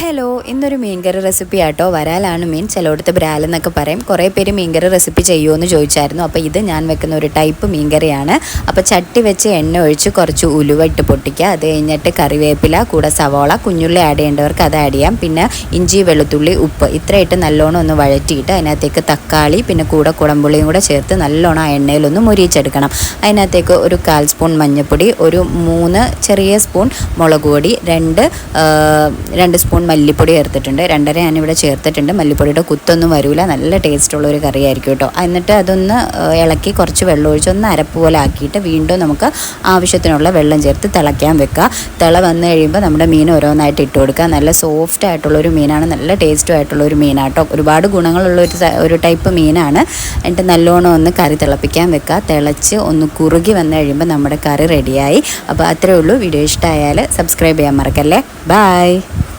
Hello, ഇന്നൊരു മീൻകറി recipe ആട്ടോ. വരാലാണ് മീൻ, ചിലയിടത്ത് ബ്രാലെന്നൊക്കെ പറയും. കുറേ പേര് മീൻകറി റെസിപ്പി ചെയ്യുമോ എന്ന് ചോദിച്ചായിരുന്നു. അപ്പോൾ ഇത് ഞാൻ വെക്കുന്ന ഒരു ടൈപ്പ് മീൻകറിയാണ്. അപ്പോൾ ചട്ടി വെച്ച് എണ്ണ ഒഴിച്ച് കുറച്ച് ഉലുവ ഇട്ട് പൊട്ടിക്കുക. അത് കഴിഞ്ഞിട്ട് കറിവേപ്പില, കൂടെ സവോള, കുഞ്ഞുള്ളി ആഡ് ചെയ്യേണ്ടവർക്ക് അത് ആഡ് ചെയ്യാം. പിന്നെ ഇഞ്ചി, വെളുത്തുള്ളി, ഉപ്പ് ഇത്ര ഇട്ട് നല്ലോണം ഒന്ന് വഴറ്റിയിട്ട് അതിനകത്തേക്ക് തക്കാളി, പിന്നെ കൂടെ കുടംപുളിയും കൂടെ ചേർത്ത് നല്ലോണം ആ എണ്ണയിലൊന്ന് മുരിയിച്ചെടുക്കണം. അതിനകത്തേക്ക് ഒരു 1/4 സ്പൂൺ മഞ്ഞൾപ്പൊടി, ഒരു 3 ചെറിയ സ്പൂൺ മുളക് പൊടി, 2 സ്പൂൺ മല്ലിപ്പൊടി ചേർത്തിട്ടുണ്ട്. 2.5 ഞാനിവിടെ ചേർത്തിട്ടുണ്ട്. മല്ലിപ്പൊടിയുടെ കുത്തൊന്നും വരില്ല, നല്ല ടേസ്റ്റുള്ള ഒരു കറി ആയിരിക്കും കേട്ടോ. എന്നിട്ട് അതൊന്ന് ഇളക്കി കുറച്ച് വെള്ളം ഒഴിച്ച് ഒന്ന് അരപ്പ് പോലെ ആക്കിയിട്ട് വീണ്ടും നമുക്ക് ആവശ്യത്തിനുള്ള വെള്ളം ചേർത്ത് തിളയ്ക്കാൻ വെക്കുക. തിള വന്നു കഴിയുമ്പോൾ നമ്മുടെ മീൻ ഓരോന്നായിട്ട് ഇട്ട് കൊടുക്കുക. നല്ല സോഫ്റ്റ് ആയിട്ടുള്ളൊരു മീനാണ്, നല്ല ടേസ്റ്റും ആയിട്ടുള്ളൊരു മീനാട്ടോ. ഒരുപാട് ഗുണങ്ങളുള്ള ഒരു ടൈപ്പ് മീനാണ്. എന്നിട്ട് നല്ലോണം ഒന്ന് കറി തിളപ്പിക്കാൻ വെക്കുക. തിളച്ച് ഒന്ന് കുറുകി വന്നു കഴിയുമ്പോൾ നമ്മുടെ കറി റെഡിയായി. അപ്പോൾ അത്രയേ ഉള്ളൂ. വീഡിയോ ഇഷ്ടമായാൽ സബ്സ്ക്രൈബ് ചെയ്യാൻ മറക്കല്ലേ. ബൈ.